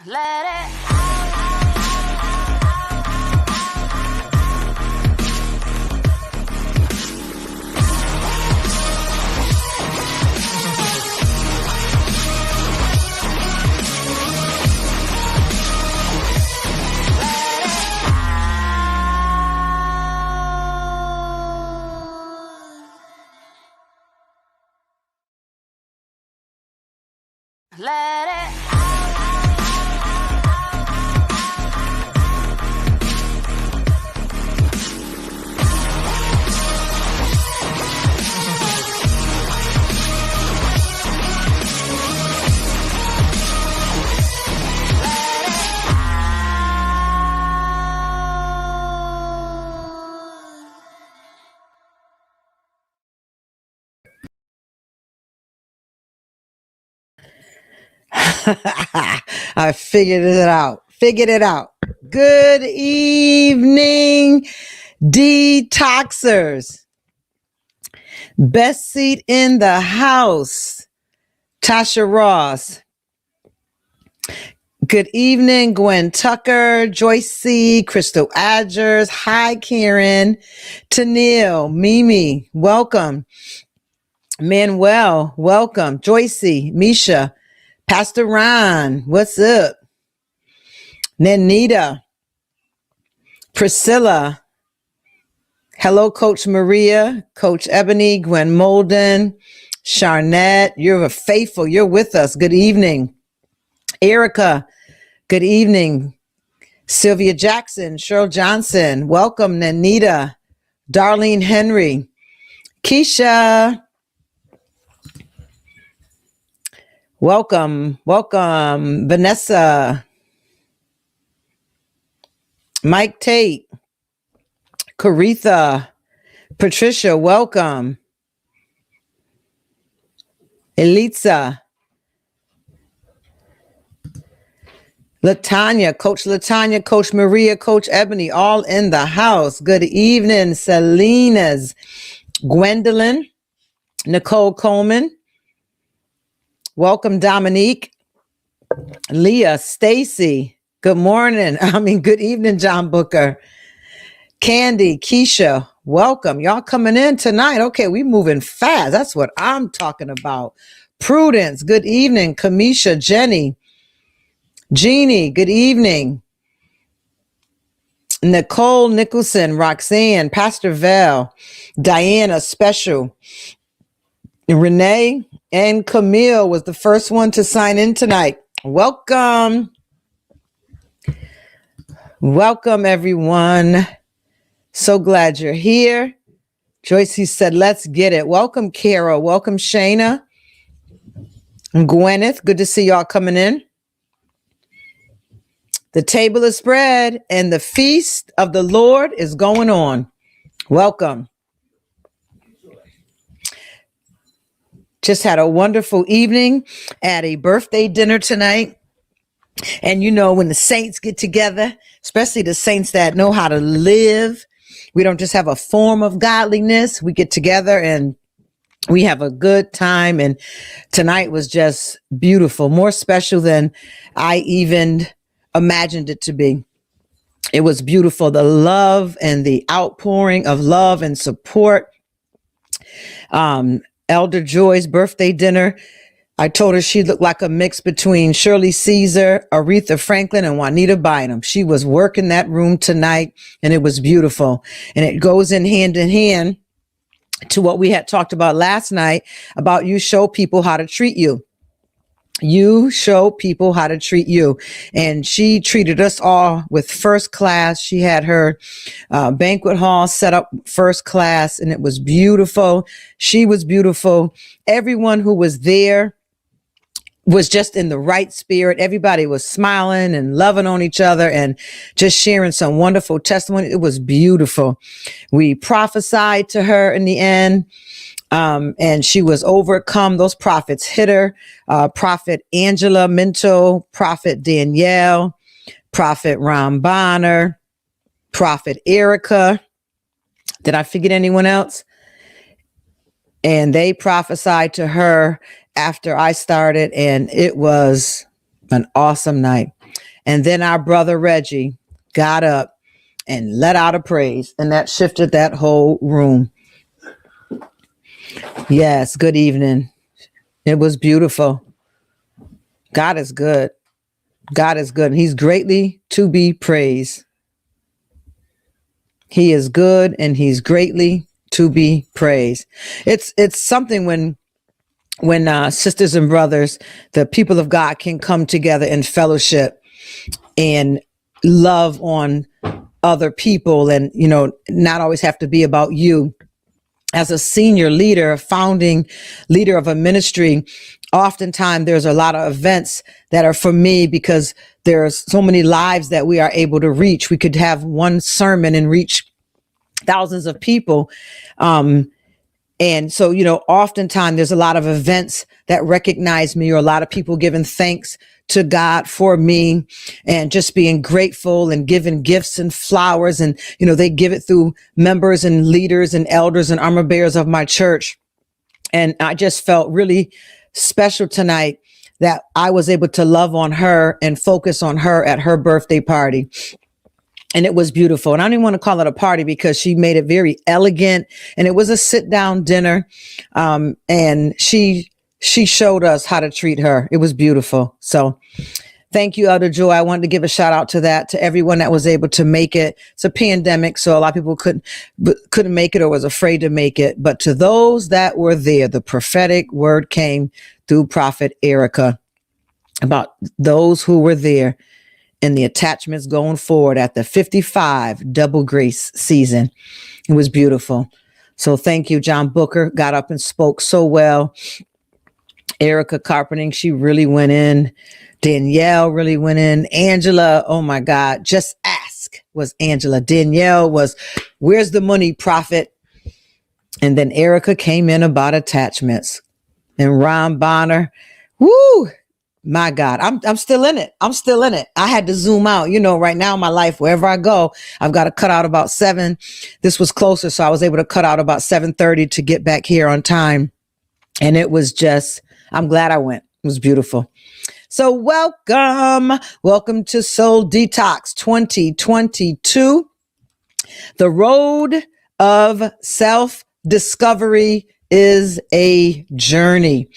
Let it Let it I figured it out. Good evening, detoxers. Best seat in the house, Tasha Ross. Good evening, Gwen Tucker, Joyce C., Crystal Adgers. Hi, Karen. Tennille, Mimi, welcome. Manuel, welcome. Joycey, Misha, Pastor Ron, what's up? Nanita, Priscilla, hello, Coach Maria, Coach Ebony, Gwen Molden, Charnette, you're a faithful, you're with us. Good evening. Erica, good evening. Sylvia Jackson, Cheryl Johnson, welcome. Nanita, Darlene Henry, Keisha, welcome. Vanessa, Mike Tate, Caritha, Patricia, welcome. Elitza, Latanya, Coach Maria, Coach Ebony, all in the house. Good evening, Selena's, Gwendolyn, Nicole Coleman, welcome, Dominique, Leah, Stacy, good evening, John Booker, Candy, Keisha, welcome. Y'all coming in tonight. Okay, we moving fast. That's what I'm talking about. Prudence, good evening. Kamisha, Jenny, Jeannie, good evening. Nicole Nicholson, Roxanne, Pastor Val, Diana, special. Renee and Camille was the first one to sign in tonight. Welcome. Welcome, everyone. So glad you're here. Joyce said, let's get it. Welcome, Carol. Welcome, Shayna. And Gwyneth, good to see y'all coming in. The table is spread and the feast of the Lord is going on. Welcome. Just had a wonderful evening at a birthday dinner tonight. And you know, when the saints get together, especially the saints that know how to live, we don't just have a form of godliness. We get together and we have a good time. And tonight was just beautiful, more special than I even imagined it to be. It was beautiful. The love and the outpouring of love and support. Elder Joy's birthday dinner, I told her she looked like a mix between Shirley Caesar, Aretha Franklin, and Juanita Bynum. She was working that room tonight, and it was beautiful. And it goes in hand to what we had talked about last night about you show people how to treat you. You show people how to treat you. And she treated us all with first class. She had her banquet hall set up first class, and it was beautiful. She was beautiful. Everyone who was there was just in the right spirit. Everybody was smiling and loving on each other and just sharing some wonderful testimony. It was beautiful. We prophesied to her in the end. And she was overcome. Those prophets hit her. Prophet Angela Minto, Prophet Danielle, Prophet Ron Bonner, Prophet Erica. Did I forget anyone else? And they prophesied to her after I started, and it was an awesome night. And then our brother Reggie got up and let out a praise, and that shifted that whole room. Yes, good evening. It was beautiful. God is good. God is good. He's greatly to be praised. He is good and he's greatly to be praised. It's something when sisters and brothers, the people of God, can come together in fellowship and love on other people, and not always have to be about you. As a senior leader, a founding leader of a ministry, oftentimes there's a lot of events that are for me because there's so many lives that we are able to reach. We could have one sermon and reach thousands of people. And so, oftentimes there's a lot of events that recognize me, or a lot of people giving thanks to God for me and just being grateful and giving gifts and flowers. And, they give it through members and leaders and elders and armor bearers of my church. And I just felt really special tonight that I was able to love on her and focus on her at her birthday party. And it was beautiful. And I don't even want to call it a party because she made it very elegant, and it was a sit down dinner. And she showed us how to treat her. It was beautiful. So thank you, Elder Joy. I wanted to give a shout out to everyone that was able to make it. It's a pandemic, so a lot of people couldn't make it or was afraid to make it. But to those that were there, the prophetic word came through Prophet Erica about those who were there and the attachments going forward at the 55 double grace season. It was beautiful. So thank you. John Booker got up and spoke so well. Erica Carpeting, she really went in. Danielle really went in. Angela, oh my God, just ask was Angela. Danielle was, where's the money, prophet? And then Erica came in about attachments. And Ron Bonner, woo, my God, I'm still in it. I'm still in it. I had to zoom out. Right now in my life, wherever I go, I've got to cut out about 7. This was closer, so I was able to cut out about 7:30 to get back here on time. And it was just, I'm glad I went. It was beautiful. So welcome to Soul Detox 2022. The road of self-discovery is a journey.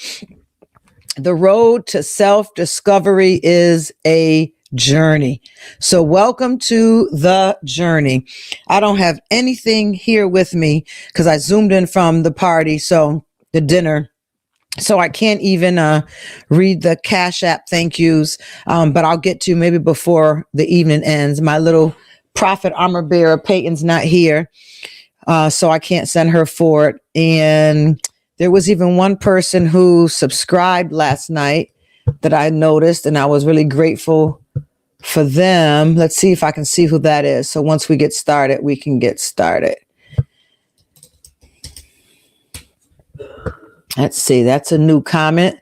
The road to self-discovery is a journey. So welcome to the journey. I don't have anything here with me because I zoomed in from the party, so the dinner. So I can't even read the Cash App thank yous, but I'll get to maybe before the evening ends. My little prophet armor bearer, Peyton's not here, so I can't send her for it. And there was even one person who subscribed last night that I noticed, and I was really grateful for them. Let's see if I can see who that is. So once we get started, we can get started. Let's see. That's a new comment.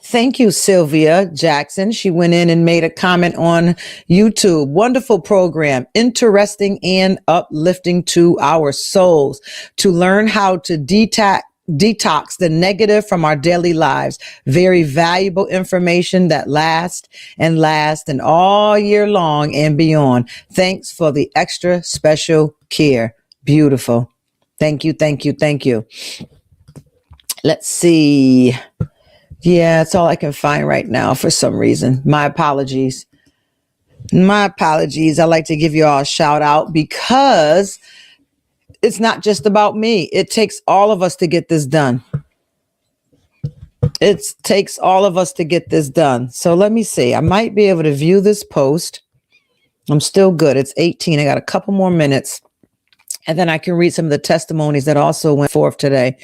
Thank you, Sylvia Jackson. She went in and made a comment on YouTube. Wonderful program, interesting and uplifting to our souls to learn how to detox the negative from our daily lives. Very valuable information that lasts and all year long and beyond. Thanks for the extra special care. Beautiful. Thank you. Thank you. Thank you. Let's see. Yeah, that's all I can find right now for some reason. My apologies. My apologies. I like to give you all a shout out because it's not just about me. It takes all of us to get this done. It takes all of us to get this done. So let me see. I might be able to view this post. I'm still good. It's 18. I got a couple more minutes. And then I can read some of the testimonies that also went forth today.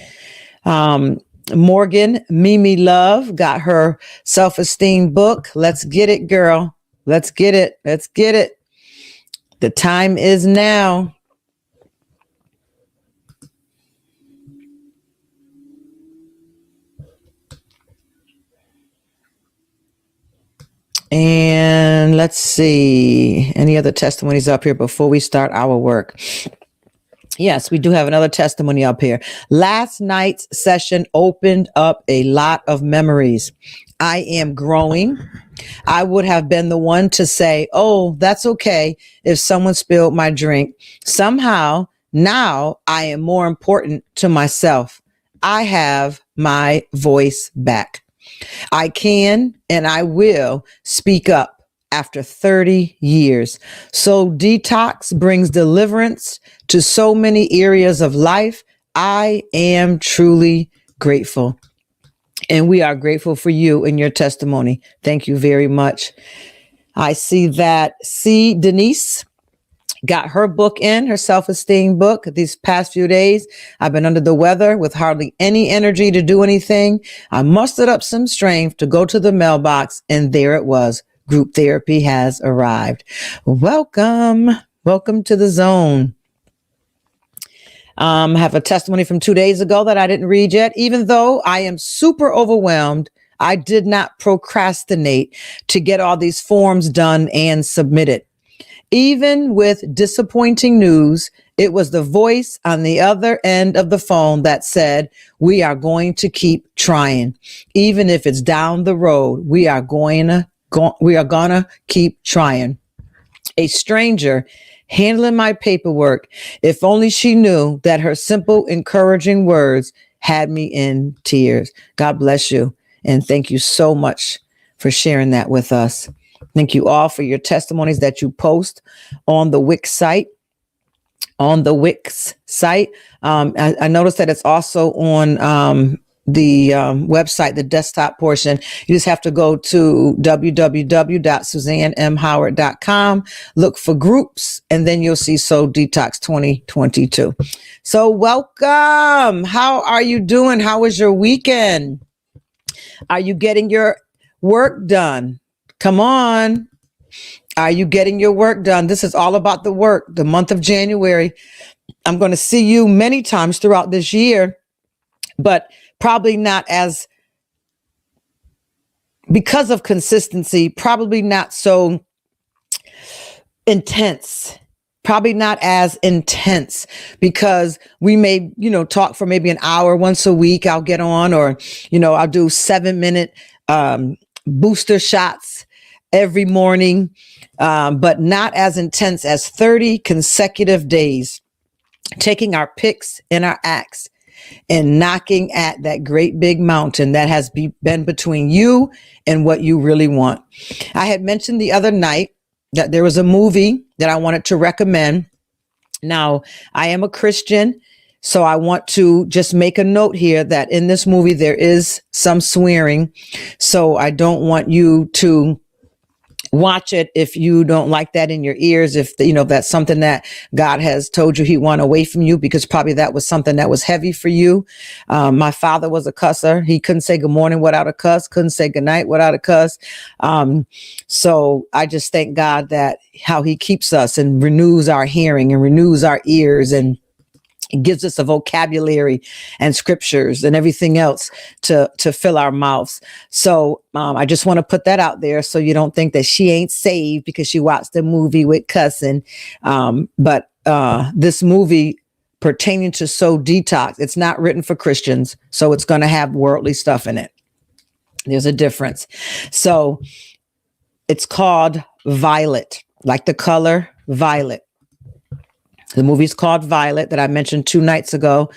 Morgan, Mimi Love, got her self-esteem book. Let's get it, girl. Let's get it. Let's get it. The time is now. And let's see. Any other testimonies up here before we start our work? Yes, we do have another testimony up here. Last night's session opened up a lot of memories. I am growing. I would have been the one to say, oh, that's okay if someone spilled my drink. Somehow now I am more important to myself. I have my voice back. I can and I will speak up after 30 years. So Detox brings deliverance to so many areas of life. I am truly grateful. And we are grateful for you and your testimony. Thank you very much. I see that Denise got her book in, her self-esteem book. These past few days, I've been under the weather with hardly any energy to do anything. I mustered up some strength to go to the mailbox, and there it was. Group therapy has arrived. Welcome. Welcome to the zone. I have a testimony from 2 days ago that I didn't read yet. Even though I am super overwhelmed, I did not procrastinate to get all these forms done and submitted. Even with disappointing news, it was the voice on the other end of the phone that said, we are going to keep trying. Even if it's down the road, we are gonna keep trying. A stranger handling my paperwork. If only she knew that her simple, encouraging words had me in tears. God bless you. And thank you so much for sharing that with us. Thank you all for your testimonies that you post on the Wix site. I noticed that it's also on the website, the desktop portion. You just have to go to www.suzannemhoward.com, look for groups, and then you'll see So Detox 2022. So welcome. How are you doing? How was your weekend? Are you getting your work done? Come on. Are you getting your work done? This is all about the work. The month of January. I'm going to see you many times throughout this year, but probably not as, because of consistency, probably not so intense. Probably not as intense, because we may, talk for maybe an hour once a week. I'll get on, or, I'll do 7-minute booster shots every morning, but not as intense as 30 consecutive days, taking our picks and our axe and knocking at that great big mountain that has been between you and what you really want. I had mentioned the other night that there was a movie that I wanted to recommend. Now, I am a Christian, so I want to just make a note here that in this movie, there is some swearing. So I don't want you to watch it if you don't like that in your ears, if that's something that God has told you he want away from you, because probably that was something that was heavy for you. My father was a cusser. He couldn't say good morning without a cuss, couldn't say good night without a cuss. So I just thank God that how he keeps us and renews our hearing and renews our ears, and it gives us a vocabulary and scriptures and everything else to fill our mouths. So I just want to put that out there so you don't think that she ain't saved because she watched the movie with cussing. But this movie pertaining to So Detox, it's not written for Christians, so it's going to have worldly stuff in it. There's a difference. So it's called Violet, like the color violet. The movie's called Violet, that I mentioned 2 nights ago.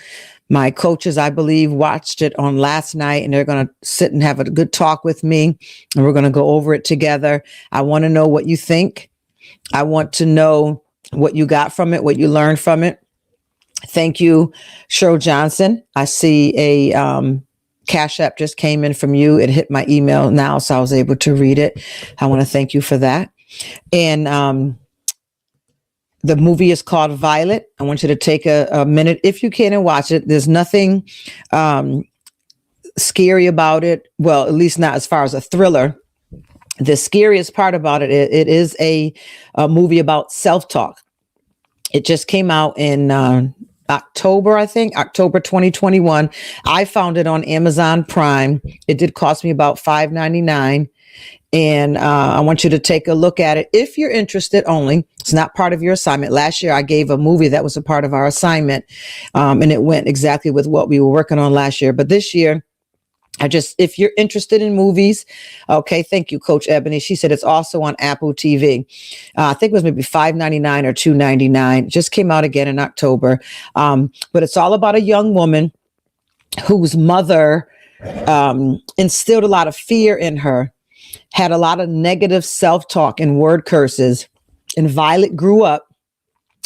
My coaches, I believe, watched it on last night, and they're going to sit and have a good talk with me, and we're going to go over it together. I want to know what you think. I want to know what you got from it, what you learned from it. Thank you, Cheryl Johnson. I see a Cash App just came in from you. It hit my email now, so I was able to read it. I want to thank you for that. And the movie is called Violet. I want you to take a minute, if you can, and watch it. There's nothing scary about it. Well, at least not as far as a thriller. The scariest part about it is a movie about self-talk. It just came out in October, I think, October 2021. I found it on Amazon Prime. It did cost me about $5.99. And I want you to take a look at it if you're interested only. It's not part of your assignment. Last year, I gave a movie that was a part of our assignment, and it went exactly with what we were working on last year. But this year, If you're interested in movies, okay, thank you, Coach Ebony. She said it's also on Apple TV. I think it was maybe $5.99 or $2.99. Just came out again in October. But it's all about a young woman whose mother instilled a lot of fear in her, had a lot of negative self-talk and word curses. And Violet grew up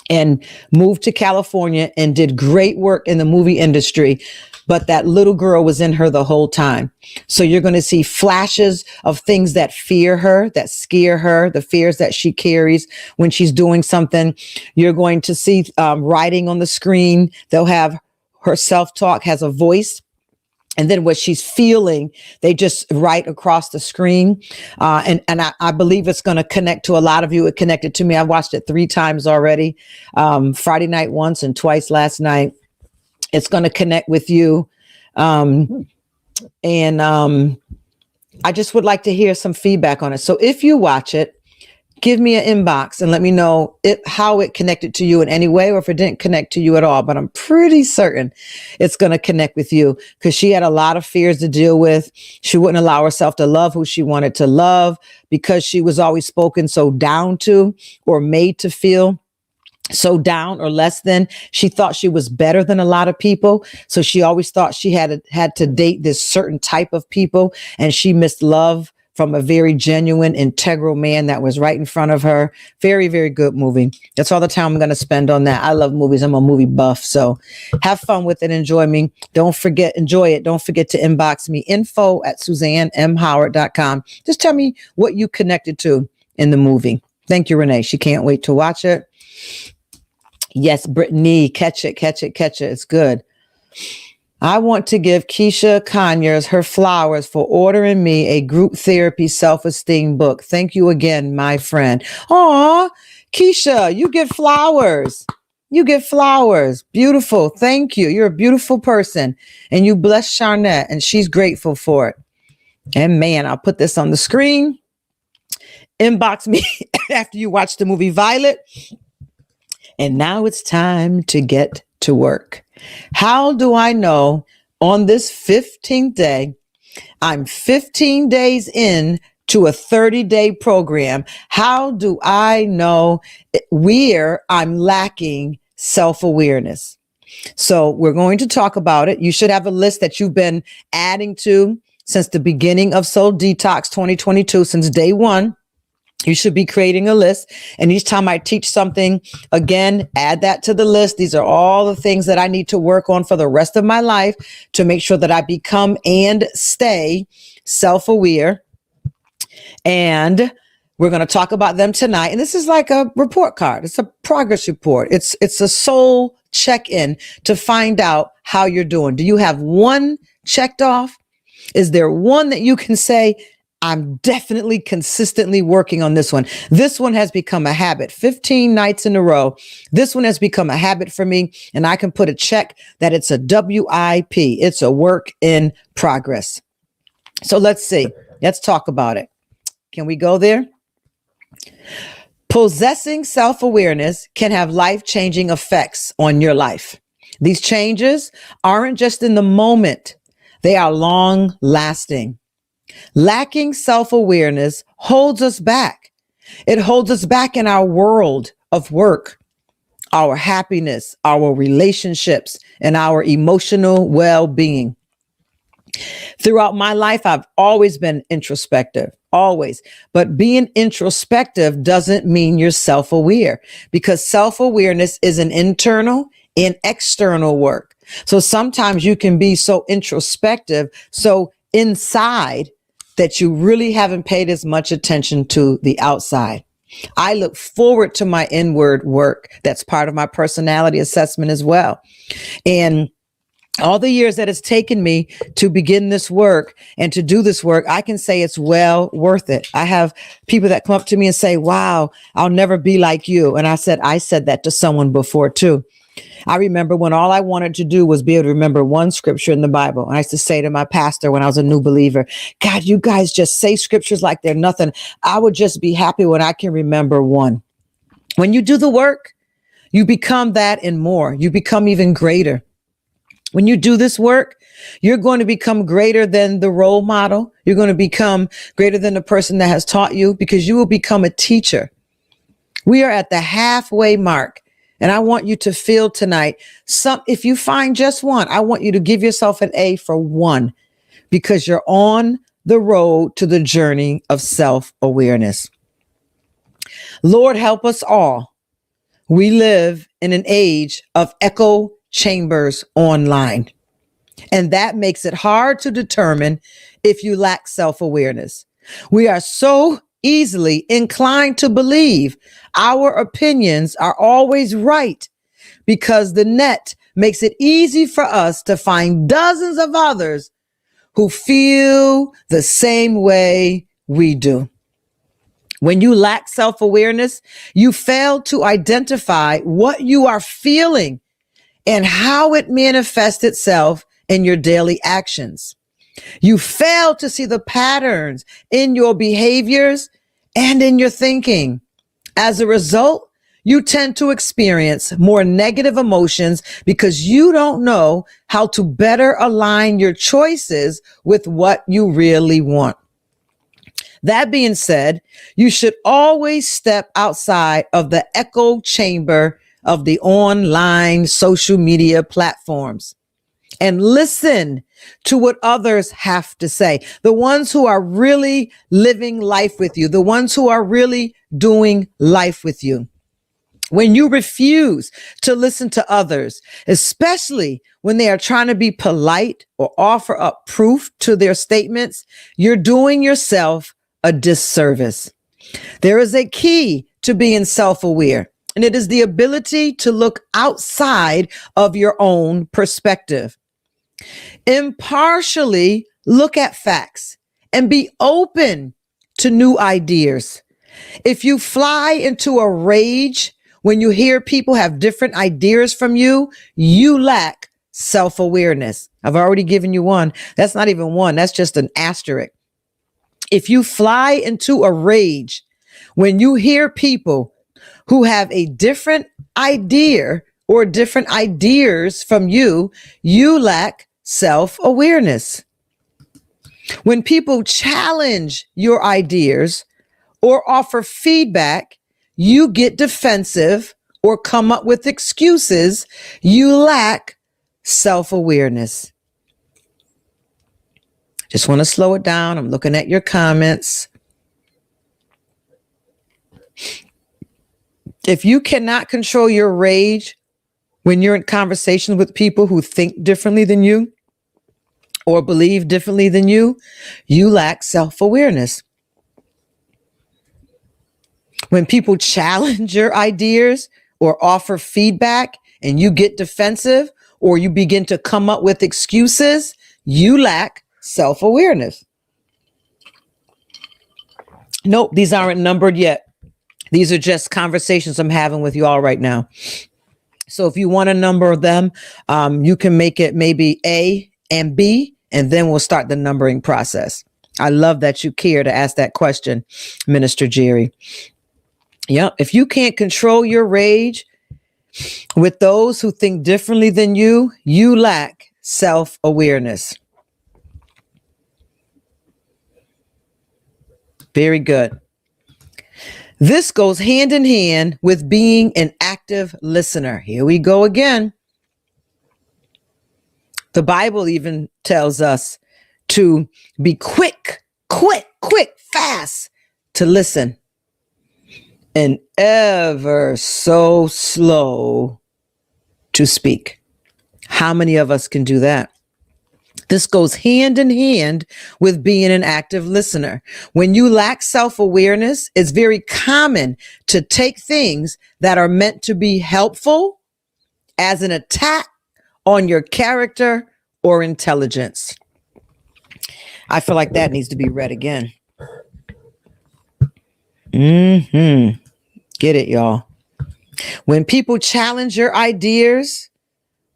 and moved to California and did great work in the movie industry. But that little girl was in her the whole time. So you're going to see flashes of things that fear her, that scare her, the fears that she carries when she's doing something. You're going to see writing on the screen. They'll have her self-talk has a voice. And then what she's feeling, they just write across the screen. And I believe it's going to connect to a lot of you. It connected to me. I've watched it 3 times already. Friday night once and twice last night. It's going to connect with you. I just would like to hear some feedback on it. So if you watch it, give me an inbox and let me know how it connected to you in any way, or if it didn't connect to you at all. But I'm pretty certain it's going to connect with you, because she had a lot of fears to deal with. She wouldn't allow herself to love who she wanted to love because she was always spoken so down to, or made to feel so down or less than. She thought she was better than a lot of people. So she always thought she had to date this certain type of people. And she missed love from a very genuine, integral man that was right in front of her. Very, very good movie. That's all the time I'm going to spend on that. I love movies. I'm a movie buff. So have fun with it. Enjoy me. Enjoy it. Don't forget to inbox me, info@SuzanneMHoward.com. Just tell me what you connected to in the movie. Thank you, Renee. She can't wait to watch it. Yes, Brittany, catch it. It's good. I want to give Keisha Conyers her flowers for ordering me a group therapy self-esteem book. Thank you again, my friend. Aw, Keisha, you get flowers. Beautiful. Thank you. You're a beautiful person. And you bless Charnette, and she's grateful for it. And man, I'll put this on the screen. Inbox me after you watch the movie Violet. And now it's time to get to work. How do I know on this 15th day, I'm 15 days in to a 30-day program? How do I know where I'm lacking self-awareness? So we're going to talk about it. You should have a list that you've been adding to since the beginning of Soul Detox 2022, since day 1. You should be creating a list. And each time I teach something, again, add that to the list. These are all the things that I need to work on for the rest of my life to make sure that I become and stay self-aware. And we're going to talk about them tonight. And this is like a report card. It's a progress report. It's a soul check-in to find out how you're doing. Do you have one checked off? Is there one that you can say, I'm definitely consistently working on this one? This one has become a habit. 15 nights in a row. This one has become a habit for me. And I can put a check that it's a WIP. It's a work in progress. So let's see. Let's talk about it. Can we go there? Possessing self-awareness can have life-changing effects on your life. These changes aren't just in the moment. They are long-lasting. Lacking self-awareness holds us back. It holds us back in our world of work, our happiness, our relationships, and our emotional well-being. Throughout my life, I've always been introspective, always. But being introspective doesn't mean you're self-aware, because self-awareness is an internal and external work. So sometimes you can be so introspective, so inside, that you really haven't paid as much attention to the outside. I look forward to my inward work. That's part of my personality assessment as well. And all the years that it's taken me to begin this work and to do this work, I can say it's well worth it. I have people that come up to me and say, wow, I'll never be like you. And I said that to someone before too. I remember when all I wanted to do was be able to remember one scripture in the Bible. And I used to say to my pastor when I was a new believer, God, you guys just say scriptures like they're nothing. I would just be happy when I can remember one. When you do the work, you become that and more. You become even greater. When you do this work, you're going to become greater than the role model. You're going to become greater than the person that has taught you, because you will become a teacher. We are at the halfway mark. And I want you to feel tonight, if you find just one, I want you to give yourself an A for one, because you're on the road to the journey of self-awareness. Lord, help us all. We live in an age of echo chambers online, and that makes it hard to determine if you lack self-awareness. We are so easily inclined to believe our opinions are always right, because the net makes it easy for us to find dozens of others who feel the same way we do. When you lack self-awareness, you fail to identify what you are feeling and how it manifests itself in your daily actions. You fail to see the patterns in your behaviors and in your thinking. As a result, you tend to experience more negative emotions because you don't know how to better align your choices with what you really want. That being said, you should always step outside of the echo chamber of the online social media platforms and listen to what others have to say. The ones who are really living life with you, the ones who are really doing life with you. When you refuse to listen to others, especially when they are trying to be polite or offer up proof to their statements, you're doing yourself a disservice. There is a key to being self-aware, and it is the ability to look outside of your own perspective. Impartially look at facts and be open to new ideas. If you fly into a rage when you hear people have different ideas from you, you lack self-awareness. I've already given you one. That's not even one. That's just an asterisk. If you fly into a rage when you hear people who have a different idea or different ideas from you, you lack self-awareness. When people challenge your ideas or offer feedback, you get defensive or come up with excuses. You lack self-awareness. Just want to slow it down. I'm looking at your comments. If you cannot control your rage when you're in conversations with people who think differently than you or believe differently than you, you lack self-awareness. When people challenge your ideas or offer feedback and you get defensive or you begin to come up with excuses, you lack self-awareness. Nope, these aren't numbered yet. These are just conversations I'm having with you all right now. So if you want to number them, you can make it maybe A and B, and then we'll start the numbering process. I love that you care to ask that question, Minister Jerry. Yep. If you can't control your rage with those who think differently than you, you lack self-awareness. Very good. This goes hand in hand with being an active listener. Here we go again. The Bible even tells us to be quick, fast to listen, and ever so slow to speak. How many of us can do that? This goes hand in hand with being an active listener. When you lack self-awareness, it's very common to take things that are meant to be helpful as an attack on your character or intelligence. I feel like that needs to be read again. Get it, y'all. When people challenge your ideas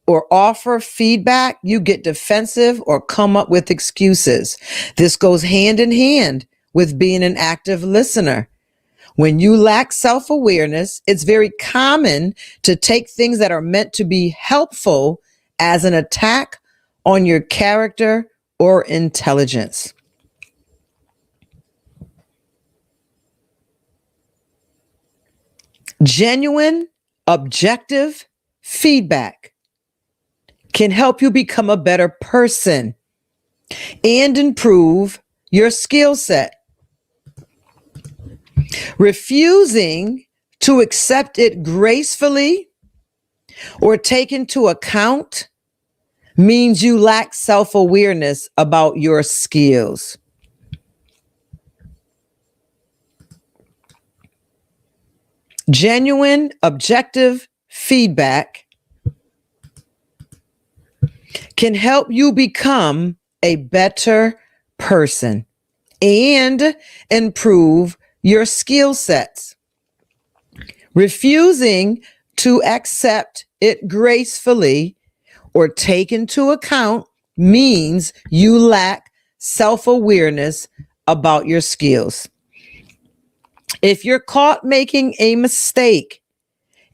or offer feedback, you get defensive or come up with excuses. This goes hand in hand with being an active listener. When you lack self-awareness, it's very common to take things that are meant to be helpful as an attack on your character or intelligence. Genuine, objective feedback can help you become a better person and improve your skill set. Refusing to accept it gracefully or take into account means you lack self-awareness about your skills. Genuine, objective feedback can help you become a better person and improve your skill sets. Refusing to accept it gracefully or take into account means you lack self-awareness about your skills. If you're caught making a mistake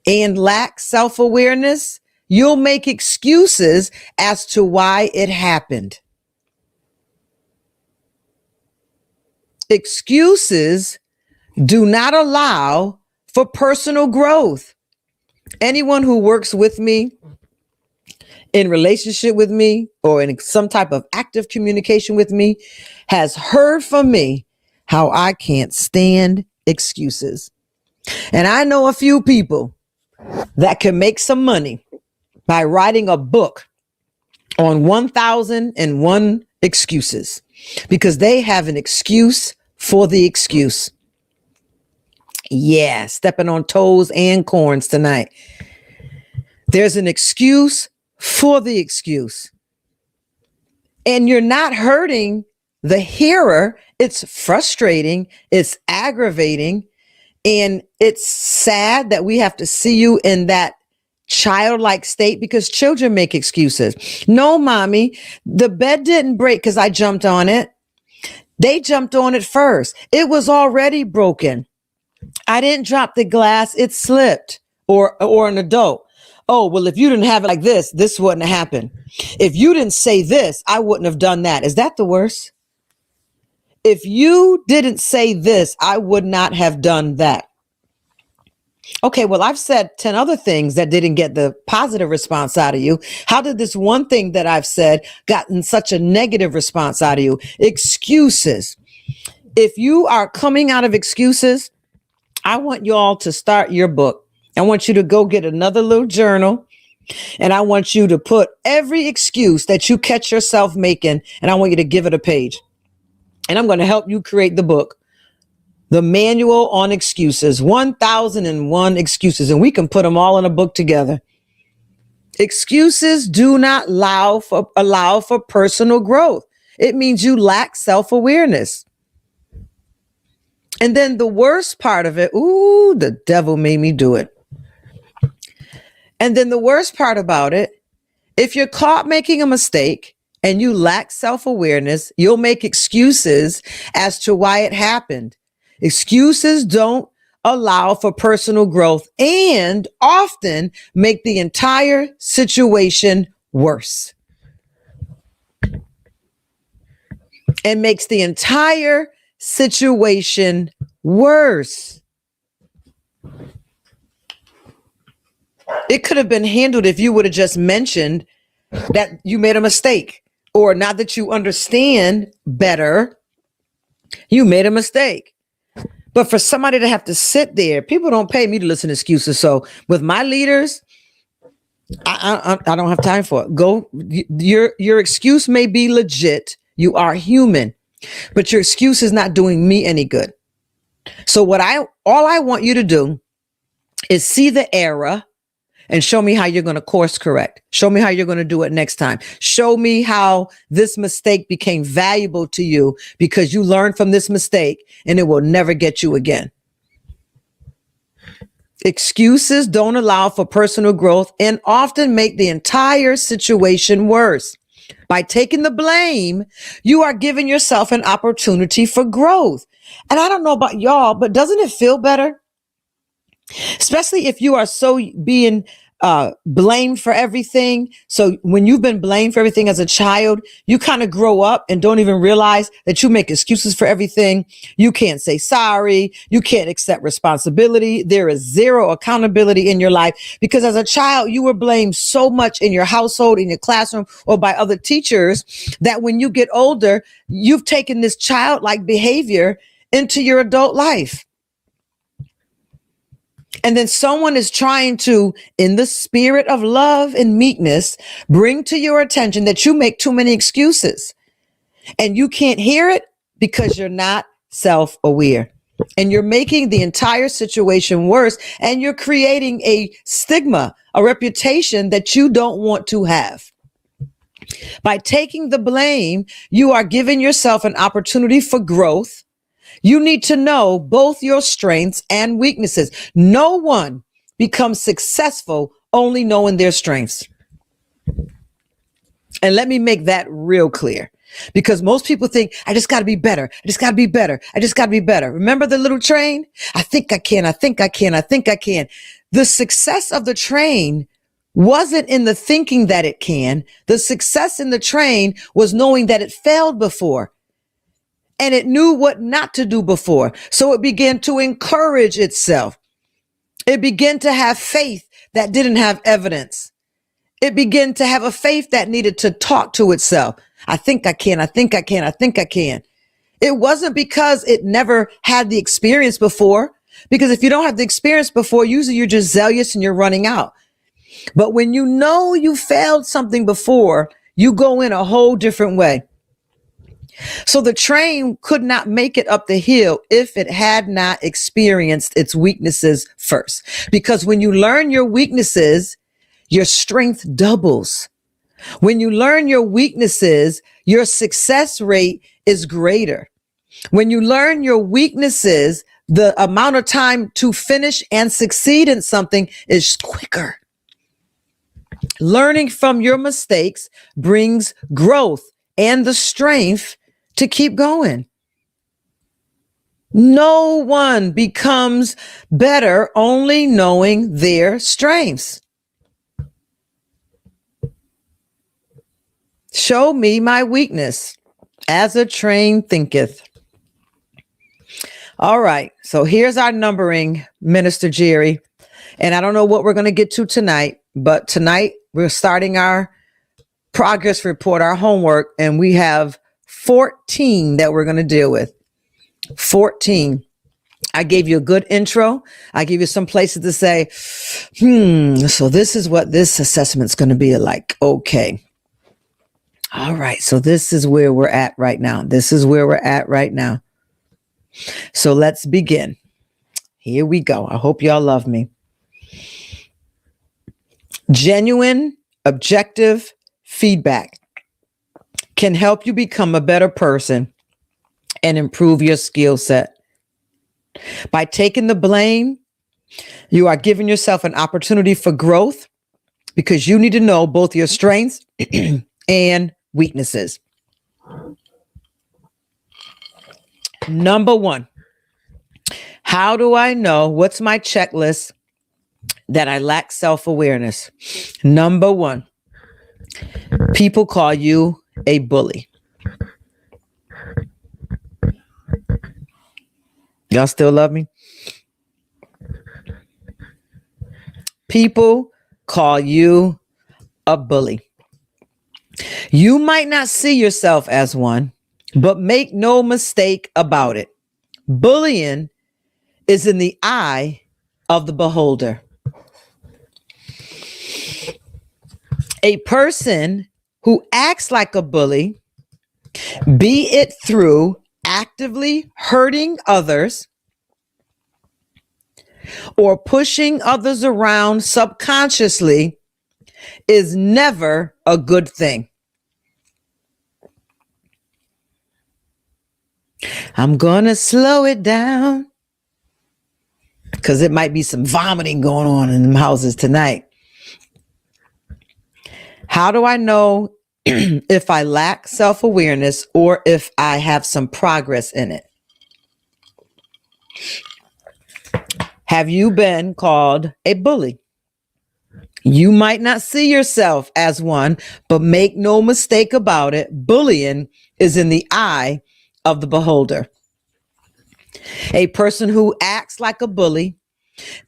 and lack self-awareness, you'll make excuses as to why it happened. Excuses do not allow for personal growth. Anyone who works with me, in relationship with me, or in some type of active communication with me, has heard from me how I can't stand excuses. And I know a few people that can make some money by writing a book on 1,001 excuses because they have an excuse for the excuse. Yeah, stepping on toes and corns tonight. There's an excuse for the excuse. And you're not hurting the hearer. It's frustrating. It's aggravating. And it's sad that we have to see you in that childlike state because children make excuses. No, mommy, the bed didn't break because I jumped on it. They jumped on it first. It was already broken. I didn't drop the glass. It slipped. Or an adult. Oh, well, if you didn't have it like this wouldn't have happened. If you didn't say this, I wouldn't have done that. Is that the worst? If you didn't say this, I would not have done that. Okay, well, I've said 10 other things that didn't get the positive response out of you. How did this one thing that I've said gotten such a negative response out of you? Excuses. If you are coming out of excuses, I want you all to start your book. I want you to go get another little journal, and I want you to put every excuse that you catch yourself making, and I want you to give it a page. And I'm going to help you create the book, The Manual on Excuses, 1,001 excuses, and we can put them all in a book together. Excuses do not allow for personal growth. It means you lack self-awareness. And then the worst part of it, ooh, the devil made me do it. And then the worst part about it, if you're caught making a mistake and you lack self-awareness, you'll make excuses as to why it happened. Excuses don't allow for personal growth and often make the entire situation worse. And makes the entire situation worse. It could have been handled if you would have just mentioned that you made a mistake, or now that you understand better, you made a mistake. But for somebody to have to sit there, people don't pay me to listen to excuses. So with my leaders, I don't have time for it. Go, your excuse may be legit. You are human, but your excuse is not doing me any good. So all I want you to do is see the error and show me how you're going to course correct. Show me how you're going to do it next time. Show me how this mistake became valuable to you because you learned from this mistake and it will never get you again. Excuses don't allow for personal growth and often make the entire situation worse. By taking the blame, you are giving yourself an opportunity for growth. And I don't know about y'all, but doesn't it feel better? Especially if you are so being blamed for everything. So when you've been blamed for everything as a child, you kind of grow up and don't even realize that you make excuses for everything. You can't say sorry. You can't accept responsibility. There is zero accountability in your life because as a child, you were blamed so much in your household, in your classroom, or by other teachers that when you get older, you've taken this childlike behavior into your adult life. And then someone is trying to, in the spirit of love and meekness, bring to your attention that you make too many excuses and you can't hear it because you're not self-aware. And you're making the entire situation worse and you're creating a stigma, a reputation that you don't want to have. By taking the blame, you are giving yourself an opportunity for growth. You need to know both your strengths and weaknesses. No one becomes successful only knowing their strengths. And let me make that real clear because most people think, I just got to be better. I just got to be better. I just got to be better. Remember the little train? I think I can. I think I can. I think I can. The success of the train wasn't in the thinking that it can. The success in the train was knowing that it failed before. And it knew what not to do before. So it began to encourage itself. It began to have faith that didn't have evidence. It began to have a faith that needed to talk to itself. I think I can. I think I can. I think I can. It wasn't because it never had the experience before. Because if you don't have the experience before, usually you're just zealous and you're running out. But when you know you failed something before, you go in a whole different way. So the train could not make it up the hill if it had not experienced its weaknesses first. Because when you learn your weaknesses, your strength doubles. When you learn your weaknesses, your success rate is greater. When you learn your weaknesses, the amount of time to finish and succeed in something is quicker. Learning from your mistakes brings growth and the strength to keep going. No one becomes better only knowing their strengths. Show me my weakness as a train thinketh. All right. So here's our numbering, Minister Jerry. And I don't know what we're going to get to tonight, but tonight we're starting our progress report, our homework, and we have 14 that we're going to deal with. 14. I gave you a good intro. I gave you some places to say, so this is what this assessment's going to be like. Okay. All right. So this is where we're at right now. This is where we're at right now. So let's begin. Here we go. I hope y'all love me. Genuine, objective feedback can help you become a better person and improve your skill set. By taking the blame, you are giving yourself an opportunity for growth because you need to know both your strengths and weaknesses. Number one, how do I know what's my checklist that I lack self-awareness? Number one, people call you a bully. Y'all still love me? People call you a bully. You might not see yourself as one, but make no mistake about it. Bullying is in the eye of the beholder. A person who acts like a bully, be it through actively hurting others or pushing others around subconsciously, is never a good thing. I'm gonna slow it down because it might be some vomiting going on in the houses tonight. How do I know if I lack self-awareness or if I have some progress in it? Have you been called a bully? You might not see yourself as one, but make no mistake about it, bullying is in the eye of the beholder. A person who acts like a bully,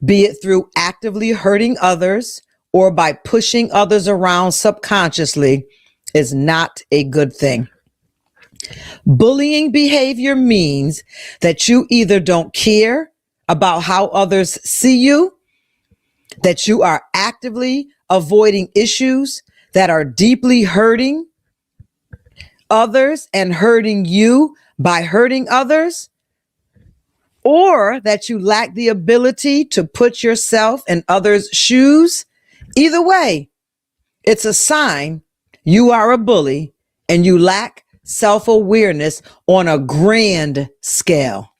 be it through actively hurting others or by pushing others around subconsciously, is not a good thing. Bullying behavior means that you either don't care about how others see you, that you are actively avoiding issues that are deeply hurting others and hurting you by hurting others, or that you lack the ability to put yourself in others' shoes. Either way, it's a sign you are a bully and you lack self-awareness on a grand scale.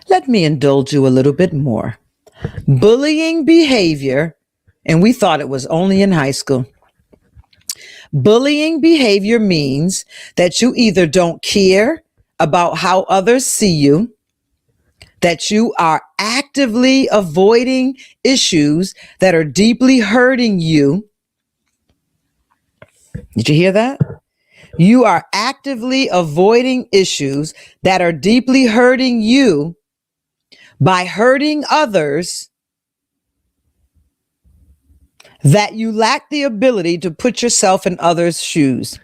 Let me indulge you a little bit more. Bullying behavior, and we thought it was only in high school. Bullying behavior means that you either don't care about how others see you, that you are actively avoiding issues that are deeply hurting you. Did you hear that? You are actively avoiding issues that are deeply hurting you by hurting others, that you lack the ability to put yourself in others' shoes.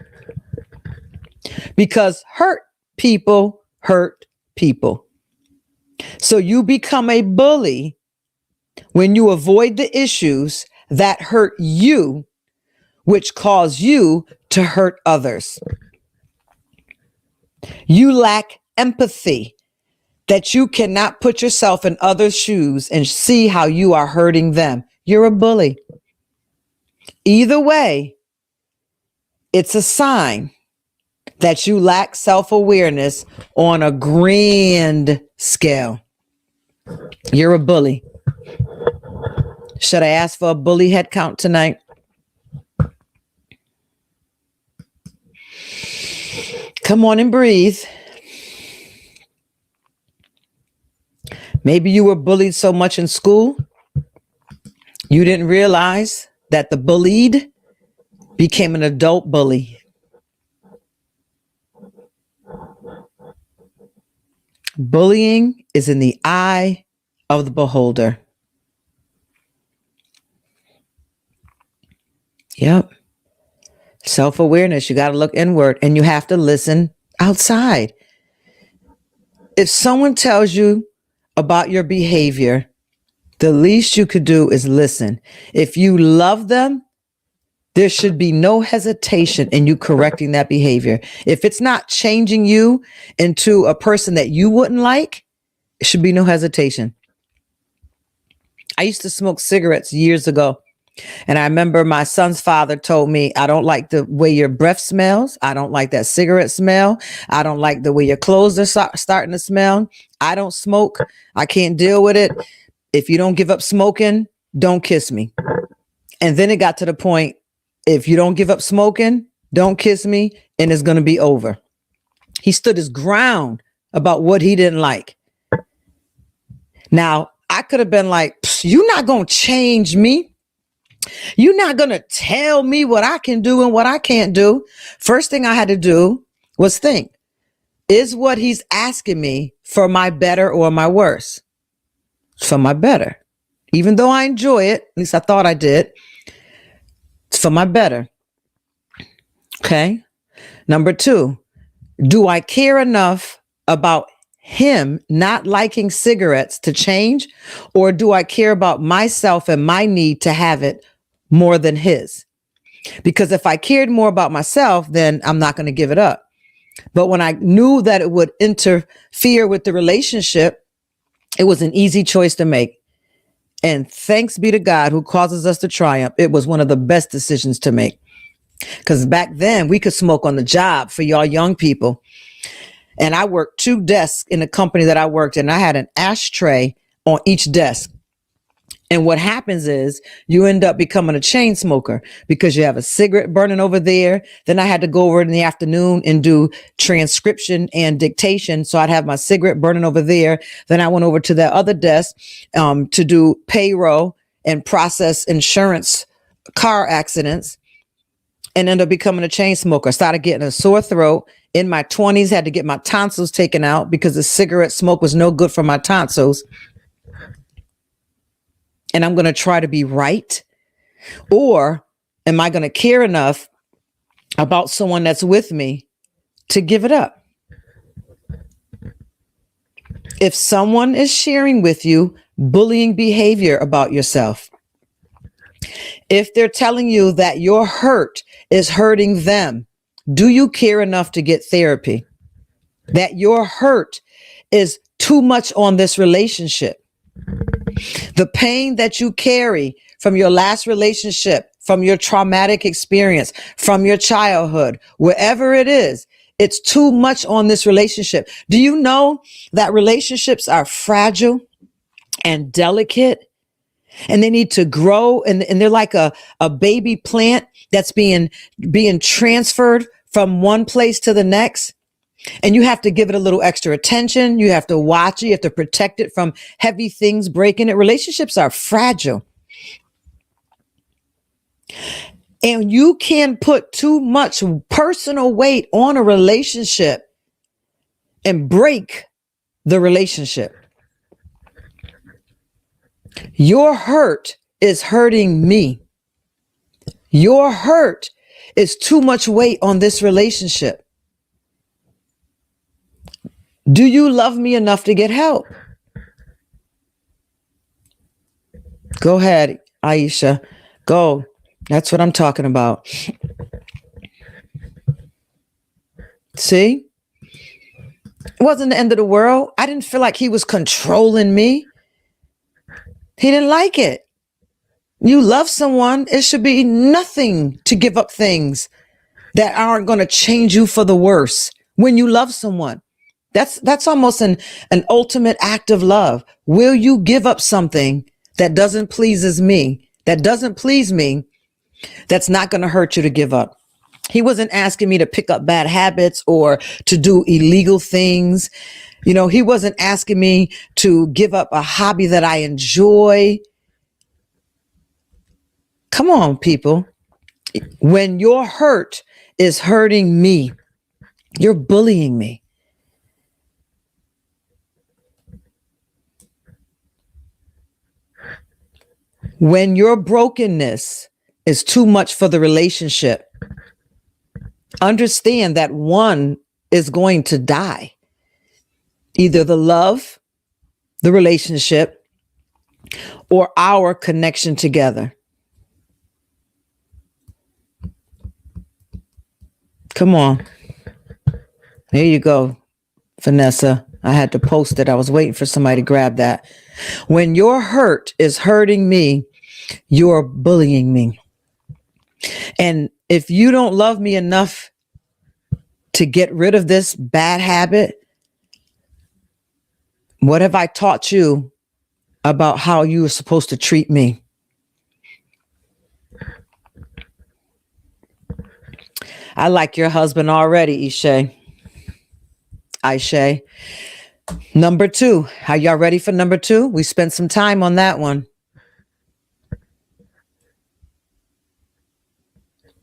Because hurt people hurt people. So you become a bully when you avoid the issues that hurt you, which cause you to hurt others. You lack empathy, that you cannot put yourself in others' shoes and see how you are hurting them. You're a bully. Either way, it's a sign that you lack self-awareness on a grand scale. You're a bully. Should I ask for a bully head count tonight? Come on and breathe. Maybe you were bullied so much in school, you didn't realize that the bullied became an adult bully. Bullying is in the eye of the beholder. Yep. Self-awareness. You got to look inward and you have to listen outside. If someone tells you about your behavior, the least you could do is listen. If you love them, there should be no hesitation in you correcting that behavior. If it's not changing you into a person that you wouldn't like, it should be no hesitation. I used to smoke cigarettes years ago. And I remember my son's father told me, I don't like the way your breath smells. I don't like that cigarette smell. I don't like the way your clothes are starting to smell. I don't smoke. I can't deal with it. If you don't give up smoking, don't kiss me. And then it got to the point, if you don't give up smoking, don't kiss me, and it's going to be over. He stood his ground about what he didn't like. Now, I could have been like, you're not going to change me. You're not going to tell me what I can do and what I can't do. First thing I had to do was think, is what he's asking me for my better or my worse? For my better. Even though I enjoy it, at least I thought I did, it's for my better. Okay. Number 2, do I care enough about him not liking cigarettes to change? Or do I care about myself and my need to have it more than his? Because if I cared more about myself, then I'm not going to give it up. But when I knew that it would interfere with the relationship, it was an easy choice to make. And thanks be to God who causes us to triumph. It was one of the best decisions to make. Because back then we could smoke on the job for y'all young people. And I worked 2 desks in the company that I worked in. I had an ashtray on each desk. And what happens is you end up becoming a chain smoker because you have a cigarette burning over there. Then I had to go over in the afternoon and do transcription and dictation. So I'd have my cigarette burning over there. Then I went over to that other desk to do payroll and process insurance car accidents and ended up becoming a chain smoker. I started getting a sore throat. In my 20s, had to get my tonsils taken out because the cigarette smoke was no good for my tonsils. And I'm going to try to be right? Or am I going to care enough about someone that's with me to give it up? If someone is sharing with you bullying behavior about yourself, if they're telling you that your hurt is hurting them, do you care enough to get therapy? That your hurt is too much on this relationship? The pain that you carry from your last relationship, from your traumatic experience, from your childhood, wherever it is, it's too much on this relationship. Do you know that relationships are fragile and delicate and they need to grow and they're like a baby plant that's being transferred from one place to the next? And you have to give it a little extra attention. You have to watch it. You have to protect it from heavy things breaking it. Relationships are fragile. And you can put too much personal weight on a relationship and break the relationship. Your hurt is hurting me. Your hurt is too much weight on this relationship. Do you love me enough to get help? Go ahead, Aisha. Go. That's what I'm talking about. See? It wasn't the end of the world. I didn't feel like he was controlling me. He didn't like it. You love someone, it should be nothing to give up things that aren't going to change you for the worse. When you love someone, that's almost an ultimate act of love. Will you give up something that doesn't please me, that's not going to hurt you to give up? He wasn't asking me to pick up bad habits or to do illegal things. You know, he wasn't asking me to give up a hobby that I enjoy. Come on, people. When your hurt is hurting me, you're bullying me. When your brokenness is too much for the relationship, understand that one is going to die. Either the love, the relationship, or our connection together. Come on. There you go, Vanessa. I had to post it. I was waiting for somebody to grab that. When your hurt is hurting me, you're bullying me. And if you don't love me enough to get rid of this bad habit, what have I taught you about how you are supposed to treat me? I like your husband already, Ishay. Number 2. Are y'all ready for number 2? We spent some time on that one.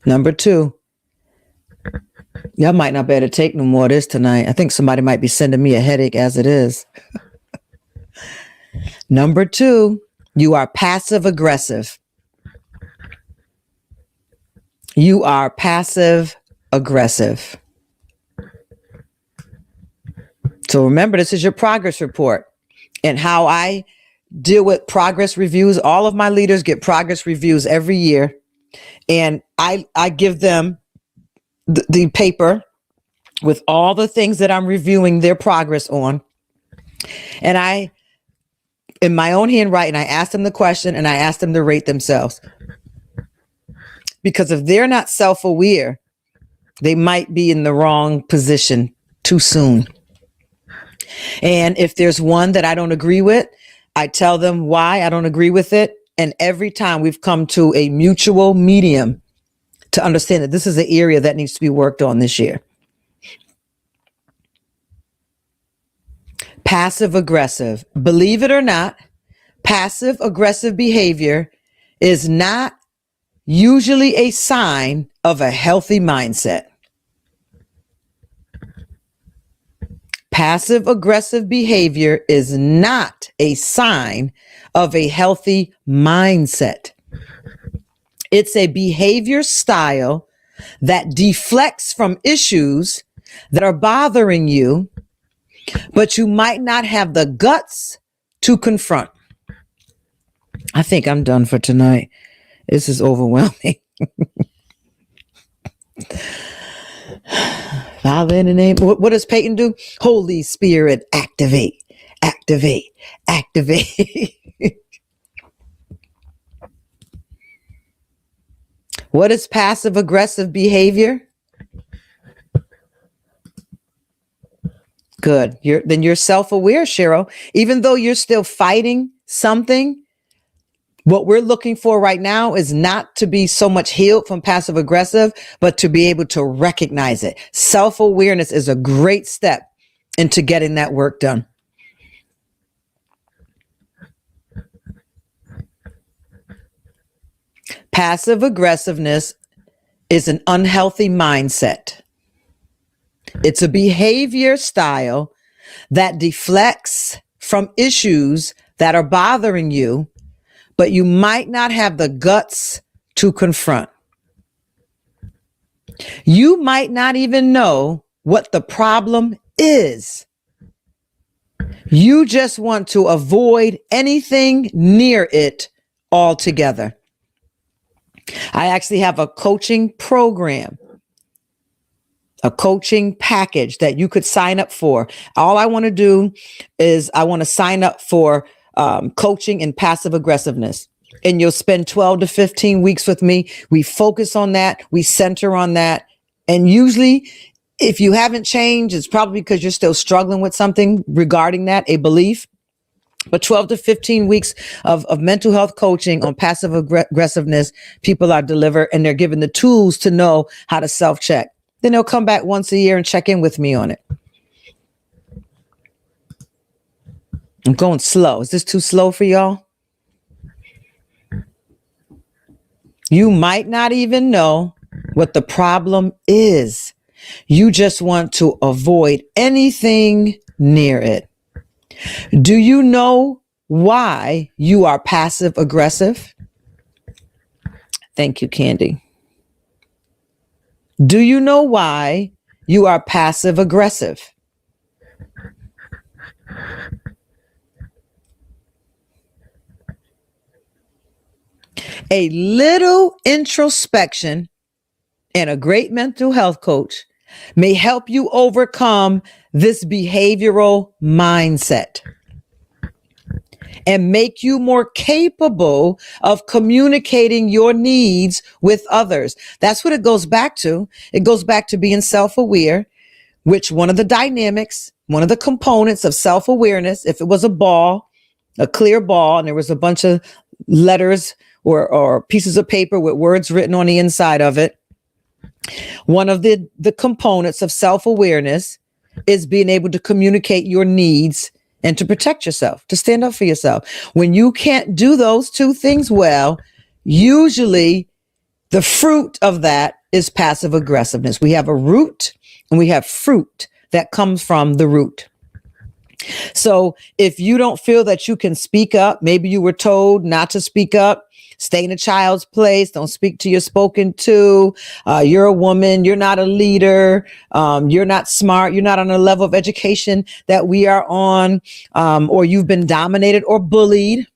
Number 2. Y'all might not be able to take no more of this tonight. I think somebody might be sending me a headache as it is. Number 2, you are passive aggressive. You are passive aggressive. So remember, this is your progress report. And how I deal with progress reviews. All of my leaders get progress reviews every year. And I give them the paper with all the things that I'm reviewing their progress on. And I, in my own handwriting, I ask them the question and I ask them to rate themselves. Because if they're not self-aware, they might be in the wrong position too soon. And if there's one that I don't agree with, I tell them why I don't agree with it. And every time we've come to a mutual medium to understand that this is an area that needs to be worked on this year. Passive aggressive. Believe it or not, passive aggressive behavior is not usually a sign of a healthy mindset. Passive aggressive behavior is not a sign of a healthy mindset. It's a behavior style that deflects from issues that are bothering you, but you might not have the guts to confront. I think I'm done for tonight. This is overwhelming. Father, in the name, what does Peyton do? Holy Spirit, activate, activate, activate. What is passive aggressive behavior? Good. Then you're self-aware, Cheryl. Even though you're still fighting something, what we're looking for right now is not to be so much healed from passive aggressive, but to be able to recognize it. Self-awareness is a great step into getting that work done. Passive aggressiveness is an unhealthy mindset. It's a behavior style that deflects from issues that are bothering you, but you might not have the guts to confront. You might not even know what the problem is. You just want to avoid anything near it altogether. I actually have a coaching program, a coaching package that you could sign up for. All I want to do is I want to sign up for coaching in passive aggressiveness. And you'll spend 12 to 15 weeks with me. We focus on that. We center on that. And usually, if you haven't changed, it's probably because you're still struggling with something regarding that, a belief. But 12 to 15 weeks of mental health coaching on passive aggressiveness, people are delivered and they're given the tools to know how to self-check. Then they'll come back once a year and check in with me on it. I'm going slow. Is this too slow for y'all? You might not even know what the problem is. You just want to avoid anything near it. Do you know why you are passive aggressive? Thank you, Candy. Do you know why you are passive aggressive? A little introspection and a great mental health coach may help you overcome this behavioral mindset and make you more capable of communicating your needs with others. That's what it goes back to. It goes back to being self-aware, which one of the dynamics, one of the components of self-awareness, if it was a ball, a clear ball, and there was a bunch of letters or pieces of paper with words written on the inside of it, one of the components of self-awareness is being able to communicate your needs and to protect yourself, to stand up for yourself. When you can't do those two things well, usually the fruit of that is passive aggressiveness. We have a root and we have fruit that comes from the root. So if you don't feel that you can speak up, maybe you were told not to speak up, stay in a child's place, don't speak to your spoken to, you're a woman, you're not a leader, you're not smart, you're not on a level of education that we are on, or you've been dominated or bullied,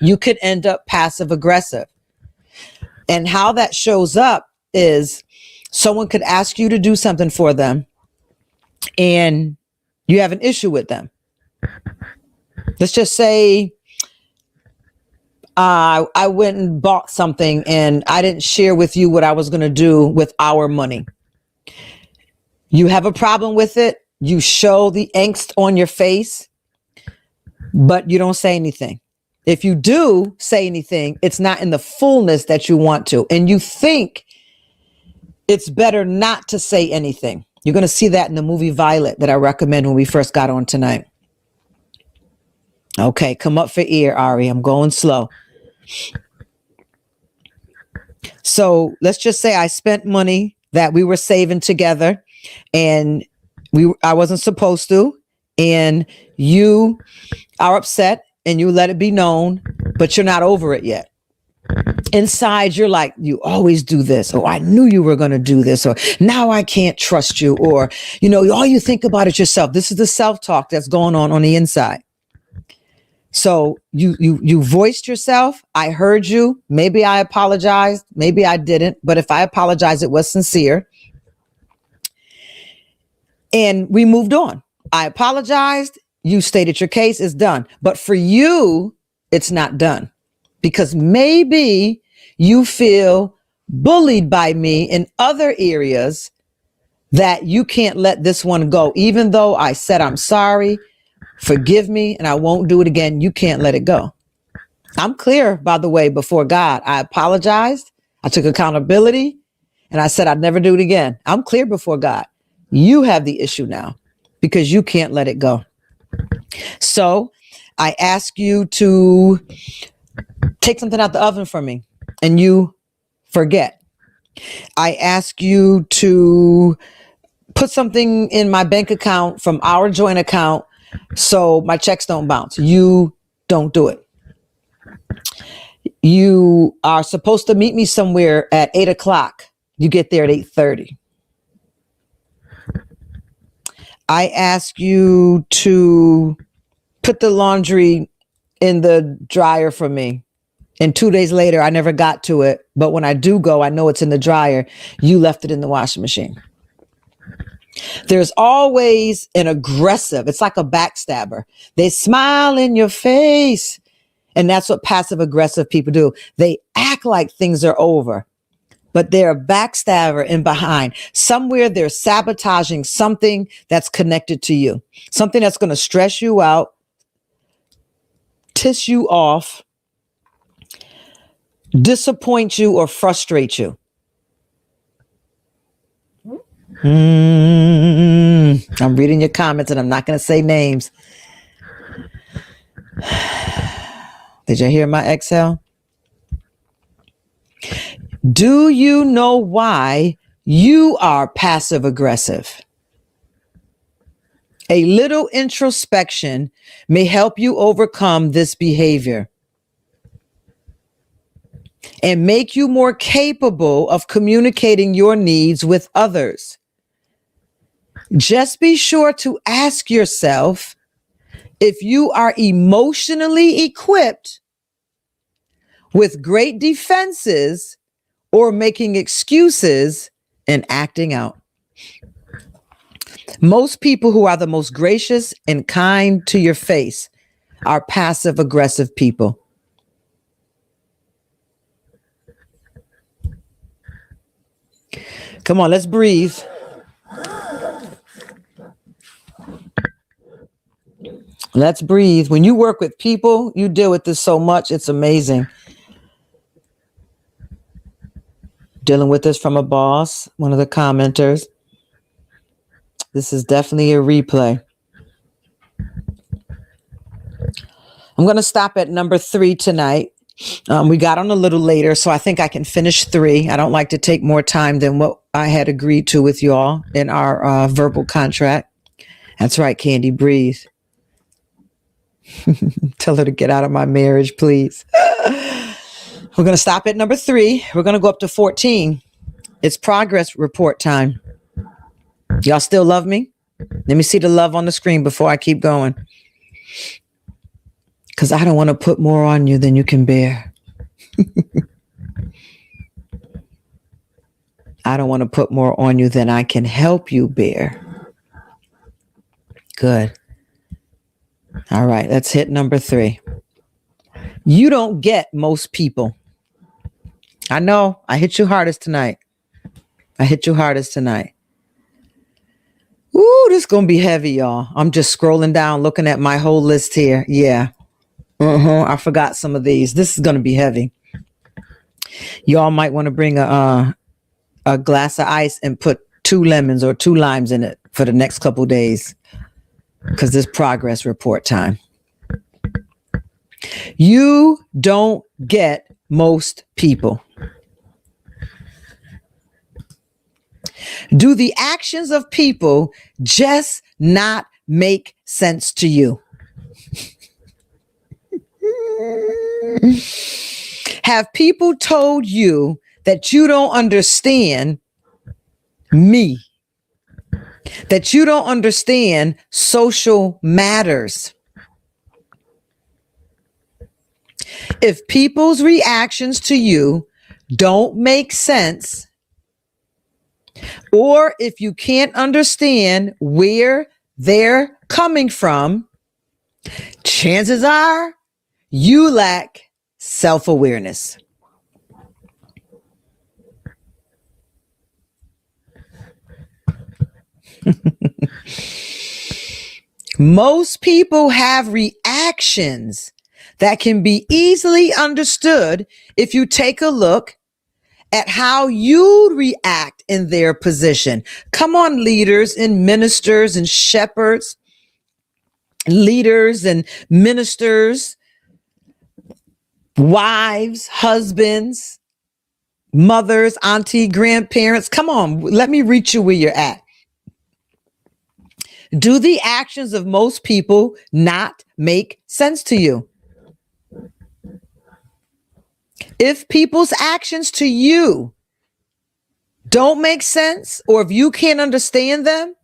you could end up passive aggressive. And how that shows up is someone could ask you to do something for them and you have an issue with them. Let's just say I went and bought something and I didn't share with you what I was going to do with our money. You have a problem with it. You show the angst on your face, but you don't say anything. If you do say anything, it's not in the fullness that you want to. And you think it's better not to say anything. You're going to see that in the movie Violet that I recommend when we first got on tonight. Okay, come up for air, Ari. I'm going slow. So let's just say I spent money that we were saving together and I wasn't supposed to, and you are upset and you let it be known, but you're not over it yet. Inside, you're like, you always do this. Or I knew you were going to do this. Or now I can't trust you. Or, you know, all you think about is yourself. This is the self-talk that's going on the inside. So you voiced yourself. I heard you. Maybe I apologized. Maybe I didn't. But if I apologized, it was sincere. And we moved on. I apologized. You stated your case. It's done. But for you, it's not done. Because maybe you feel bullied by me in other areas that you can't let this one go. Even though I said, I'm sorry, forgive me, and I won't do it again. You can't let it go. I'm clear, by the way, before God. I apologized. I took accountability and I said, I'd never do it again. I'm clear before God. You have the issue now because you can't let it go. So I ask you to take something out the oven for me and you forget. I ask you to put something in my bank account from our joint account so my checks don't bounce. You don't do it. You are supposed to meet me somewhere at 8 o'clock. You get there at 8:30. I ask you to put the laundry in the dryer for me. And 2 days later, I never got to it. But when I do go, I know it's in the dryer. You left it in the washing machine. There's always an aggressive, it's like a backstabber. They smile in your face. And that's what passive aggressive people do. They act like things are over, but they're a backstabber in behind. Somewhere they're sabotaging something that's connected to you, something that's going to stress you out, tiss you off, disappoint you, or frustrate you. I'm reading your comments and I'm not going to say names. Did you hear my exhale? Do you know why you are passive aggressive? A little introspection may help you overcome this behavior and make you more capable of communicating your needs with others. Just be sure to ask yourself if you are emotionally equipped with great defenses or making excuses and acting out. Most people who are the most gracious and kind to your face are passive aggressive people. Come on, let's breathe. Let's breathe. When you work with people, you deal with this so much. It's amazing. Dealing with this from a boss, one of the commenters. This is definitely a replay. I'm going to stop at number 3 tonight. We got on a little later, so I think I can finish 3. I don't like to take more time than what I had agreed to with y'all in our verbal contract. That's right, Candy, breathe. Tell her to get out of my marriage, please. We're going to stop at number 3. We're going to go up to 14. It's progress report time. Y'all still love me? Let me see the love on the screen before I keep going. Because I don't want to put more on you than you can bear. I don't want to put more on you than I can help you bear. Good. All right, let's hit number 3. You don't get most people. I know, I hit you hardest tonight. I hit you hardest tonight. Ooh, this is going to be heavy, y'all. I'm just scrolling down, looking at my whole list here. Yeah. I forgot some of these. This is going to be heavy. Y'all might want to bring a glass of ice and put 2 lemons or 2 limes in it for the next couple days, because this progress report time. You don't get most people. Do the actions of people just not make sense to you? Have people told you that you don't understand me? That you don't understand social matters? If people's reactions to you don't make sense, or if you can't understand where they're coming from, chances are you lack self-awareness. Most people have reactions that can be easily understood if you take a look at how you'd react in their position. Come on, leaders and ministers and shepherds, leaders and ministers, wives, husbands, mothers, auntie, grandparents. Come on, let me reach you where you're at. Do the actions of most people not make sense to you? If people's actions to you don't make sense, or if you can't understand them,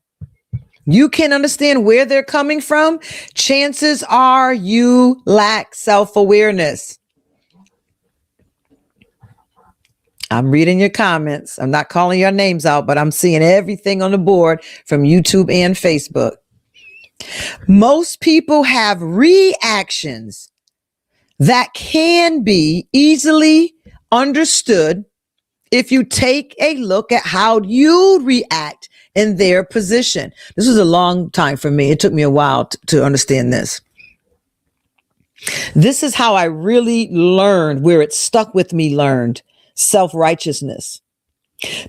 you can't understand where they're coming from, chances are you lack self-awareness. I'm reading your comments. I'm not calling your names out, but I'm seeing everything on the board from YouTube and Facebook. Most people have reactions that can be easily understood if you take a look at how you react in their position. This was a long time for me. It took me a while to understand this. This is how I really learned, where it stuck with me, learned self-righteousness.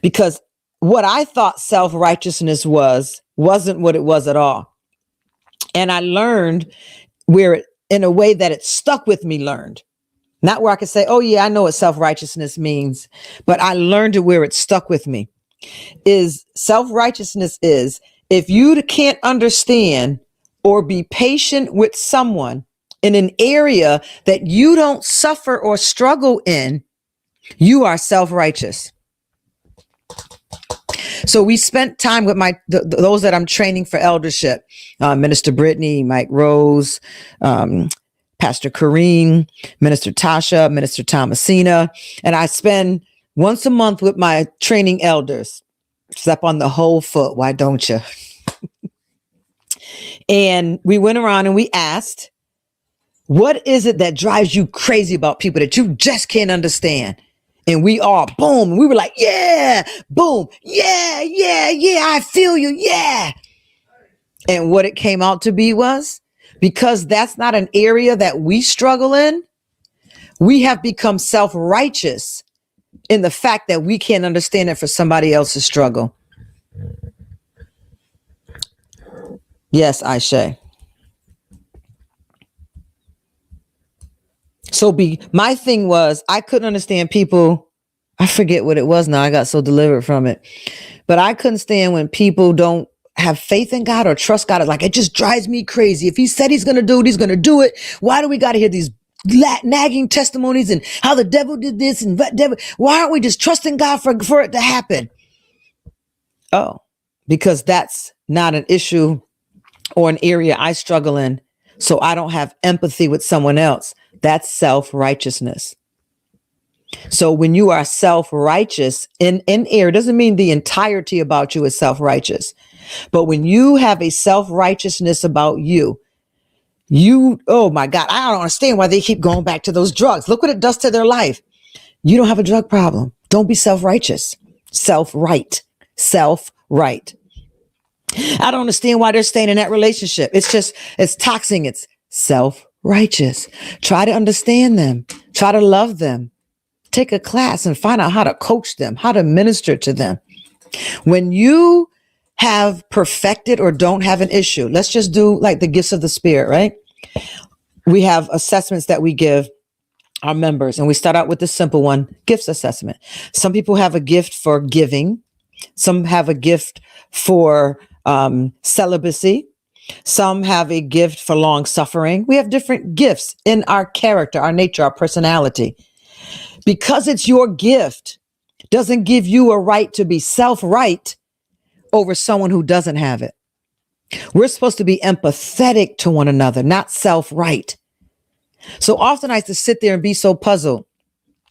Because what I thought self-righteousness wasn't what it was at all. And I learned where it, in a way that it stuck with me, learned. Not where I could say, oh yeah, I know what self-righteousness means, but I learned it where it stuck with me. Is self-righteousness is if you can't understand or be patient with someone in an area that you don't suffer or struggle in, you are self-righteous. So we spent time with those that I'm training for eldership, Minister Brittany, Mike Rose, Pastor Kareem, Minister Tasha, Minister Thomasina, and I spend once a month with my training elders. Step on the whole foot, why don't you? And we went around and we asked, what is it that drives you crazy about people that you just can't understand? And we all, boom, we were like, yeah, boom, yeah, I feel you, yeah. And what it came out to be was, because that's not an area that we struggle in, we have become self-righteous in the fact that we can't understand it for somebody else's struggle. Yes, Aisha. So my thing was, I couldn't understand people. I forget what it was now. I got so delivered from it. But I couldn't stand when people don't have faith in God or trust God. Like, it just drives me crazy. If he said he's going to do it, he's going to do it. Why do we got to hear these nagging testimonies and how the devil did this and that devil? Why aren't we just trusting God for it to happen? Oh, because that's not an issue or an area I struggle in. So I don't have empathy with someone else. That's self-righteousness. So when you are self-righteous in air, doesn't mean the entirety about you is self-righteous. But when you have a self-righteousness about you, oh my God, I don't understand why they keep going back to those drugs. Look what it does to their life. You don't have a drug problem. Don't be self-righteous. Self-right. Self-right. I don't understand why they're staying in that relationship. It's toxic. It's self-right. self-righteous. Try to understand them. Try to love them. Take a class and find out how to coach them, how to minister to them. When you have perfected or don't have an issue, let's just do like the gifts of the Spirit, right? We have assessments that we give our members, and we start out with the simple one, gifts assessment. Some people have a gift for giving. Some have a gift for celibacy. Some have a gift for long suffering. We have different gifts in our character, our nature, our personality. Because it's your gift doesn't give you a right to be self-right over someone who doesn't have it. We're supposed to be empathetic to one another, not self-right. So often I used to sit there and be so puzzled.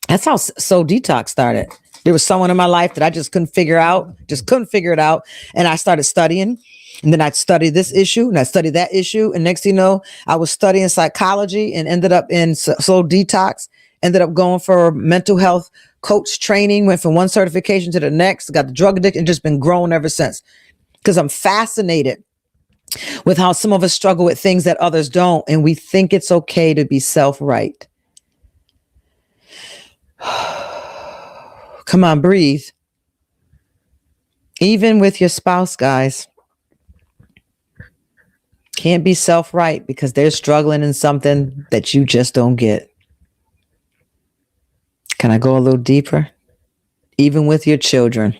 That's how So Detox started. There was someone in my life that I just couldn't figure it out. And I started studying. And then I'd study this issue and I studied that issue. And next thing you know, I was studying psychology and ended up in So Detox, ended up going for mental health coach training, went from one certification to the next, got the drug addiction, just been growing ever since. Because I'm fascinated with how some of us struggle with things that others don't. And we think it's okay to be self-right. Come on, breathe. Even with your spouse, guys. Can't be self-right because they're struggling in something that you just don't get. Can I go a little deeper? Even with your children.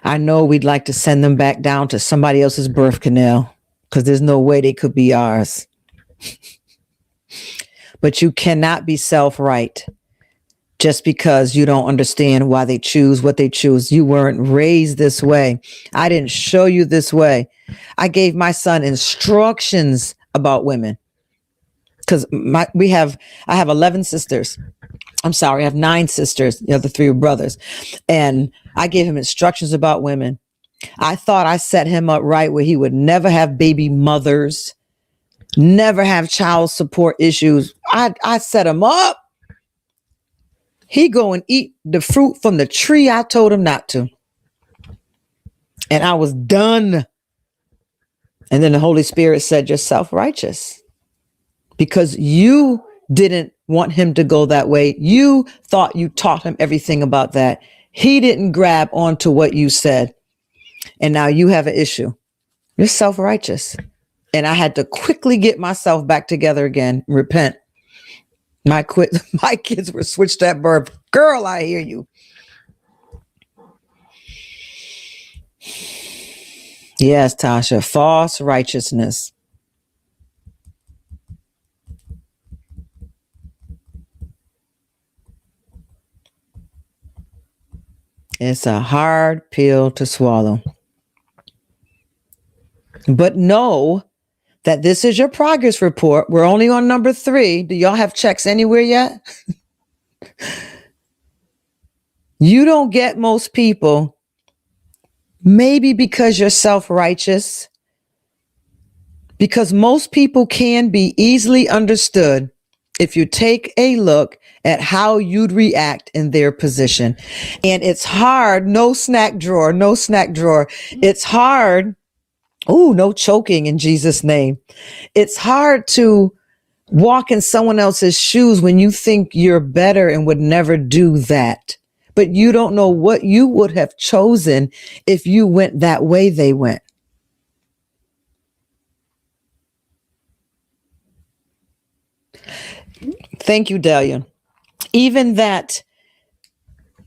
I know we'd like to send them back down to somebody else's birth canal because there's no way they could be ours. But you cannot be self-right just because you don't understand why they choose what they choose. You weren't raised this way. I didn't show you this way. I gave my son instructions about women because I have 11 sisters. I'm sorry, I have 9 sisters. The other 3 are brothers. And I gave him instructions about women. I thought I set him up right where he would never have baby mothers, never have child support issues. I set him up. He go and eat the fruit from the tree I told him not to. And I was done. And then the Holy Spirit said, you're self-righteous because you didn't want him to go that way. You thought you taught him everything about that. He didn't grab onto what you said. And now you have an issue. You're self-righteous. And I had to quickly get myself back together again, repent. My kids were switched at birth. Girl, I hear you. Yes, Tasha, false righteousness. It's a hard pill to swallow. But know that this is your progress report. We're only on number 3. Do y'all have checks anywhere yet? You don't get most people, maybe because you're self-righteous, because most people can be easily understood if you take a look at how you'd react in their position. And it's hard, no snack drawer. It's hard. Oh, no choking in Jesus' name. It's hard to walk in someone else's shoes when you think you're better and would never do that. But you don't know what you would have chosen if you went that way they went. Thank you, Delia. Even that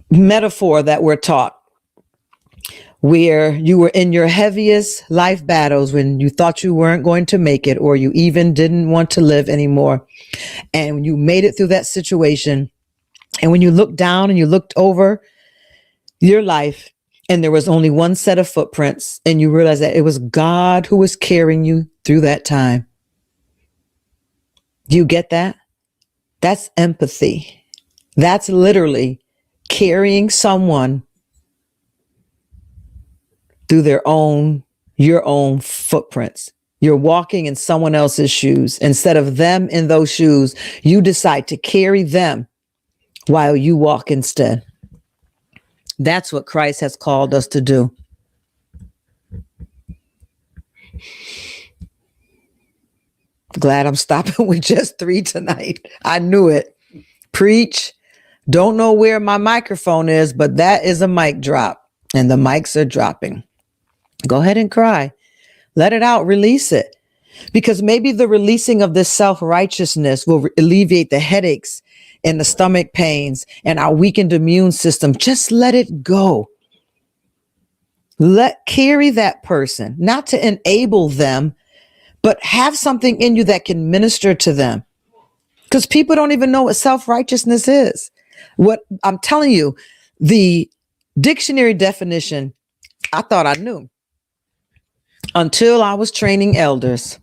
metaphor that we're taught, where you were in your heaviest life battles when you thought you weren't going to make it, or you even didn't want to live anymore. And you made it through that situation. And when you looked down and you looked over your life and there was only one set of footprints and you realized that it was God who was carrying you through that time. Do you get that? That's empathy. That's literally carrying someone through your own footprints. You're walking in someone else's shoes. Instead of them in those shoes, you decide to carry them while you walk instead. That's what Christ has called us to do. Glad I'm stopping with just 3 tonight. I knew it. Preach. Don't know where my microphone is, but that is a mic drop, and the mics are dropping. Go ahead and cry. Let it out. Release it. Because maybe the releasing of this self-righteousness will alleviate the headaches and the stomach pains and our weakened immune system. Just let it go. Carry that person, not to enable them, but have something in you that can minister to them. Because people don't even know what self-righteousness is. What I'm telling you, the dictionary definition, I thought I knew until I was training elders,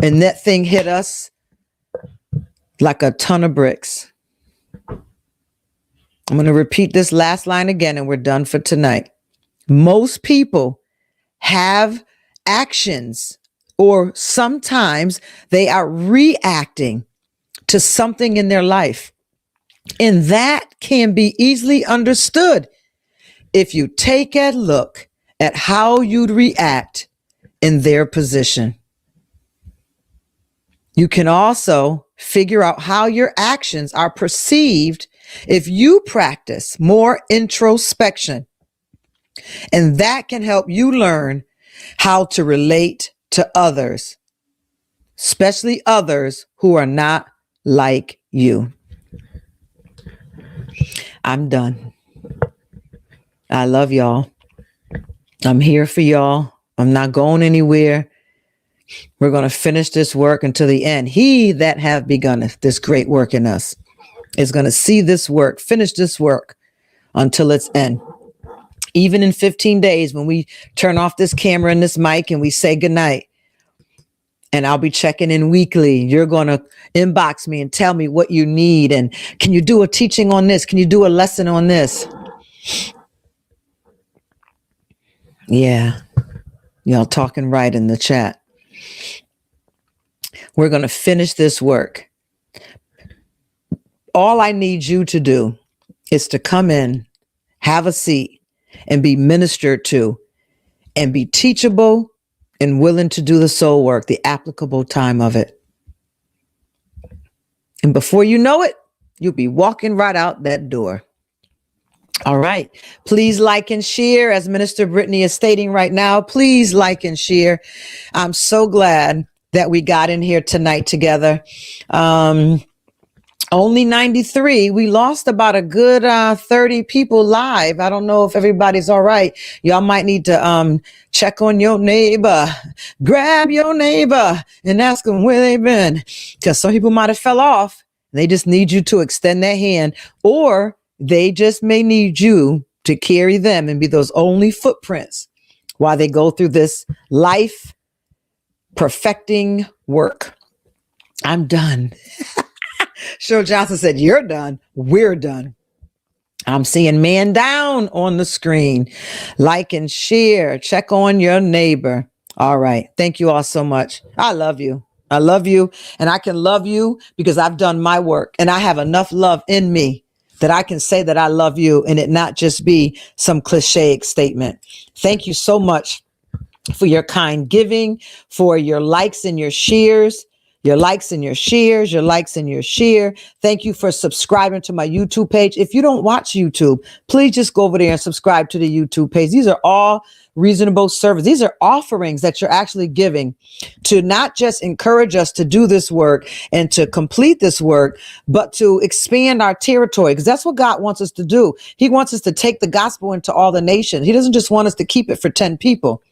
and that thing hit us like a ton of bricks. I'm going to repeat this last line again, and we're done for tonight. Most people have actions, or sometimes they are reacting to something in their life. And that can be easily understood if you take a look at how you'd react in their position. You can also figure out how your actions are perceived if you practice more introspection. And that can help you learn how to relate to others, especially others who are not like you. I'm done. I love y'all. I'm here for y'all. I'm not going anywhere. We're going to finish this work until the end. He that have begun this great work in us is going to see this work, finish this work until its end. Even in 15 days, when we turn off this camera and this mic and we say goodnight, and I'll be checking in weekly, you're going to inbox me and tell me what you need. And can you do a teaching on this? Can you do a lesson on this? Yeah. Y'all talking right in the chat. We're going to finish this work. All I need you to do is to come in, have a seat, and be ministered to, and be teachable and willing to do the soul work, the applicable time of it. And before you know it, you'll be walking right out that door. All right. Please like and share, as Minister Brittany is stating right now. Please like and share. I'm so glad that we got in here tonight together. Only 93. We lost about a good 30 people live. I don't know if everybody's all right. Y'all might need to check on your neighbor. Grab your neighbor and ask them where they've been. Because some people might have fell off. They just need you to extend their hand, or they just may need you to carry them and be those only footprints while they go through this life perfecting work. I'm done. Cheryl Johnson said, you're done. We're done. I'm seeing man down on the screen. Like and share. Check on your neighbor. All right. Thank you all so much. I love you. I love you. And I can love you because I've done my work, and I have enough love in me that I can say that I love you and it not just be some cliche statement. Thank you so much for your kind giving, for your likes and your shares. Your likes and your shares, your likes and your share. Thank you for subscribing to my YouTube page. If you don't watch YouTube, please just go over there and subscribe to the YouTube page. These are all reasonable service. These are offerings that you're actually giving to not just encourage us to do this work and to complete this work, but to expand our territory, because that's what God wants us to do. He wants us to take the gospel into all the nations. He doesn't just want us to keep it for 10 people.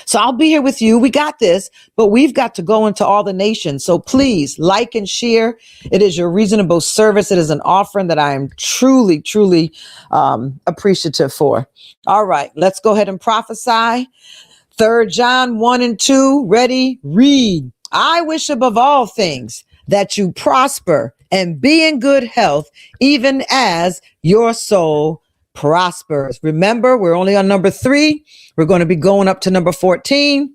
So I'll be here with you. We got this, but we've got to go into all the nations. So please like and share. It is your reasonable service. It is an offering that I am truly, truly appreciative for. All right, let's go ahead and prophesy. 3 John 1 and 2. Ready? Read. I wish above all things that you prosper and be in good health, even as your soul prospers. Remember, we're only on number 3. We're going to be going up to number 14.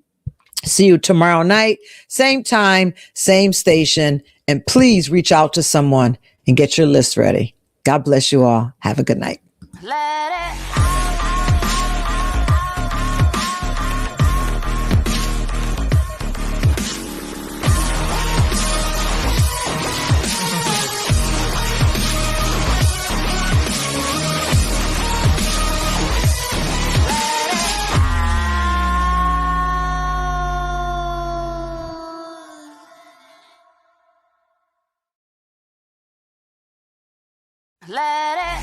See you tomorrow night, same time, same station. And please reach out to someone and get your list ready. God bless you all. Have a good night. Let it let it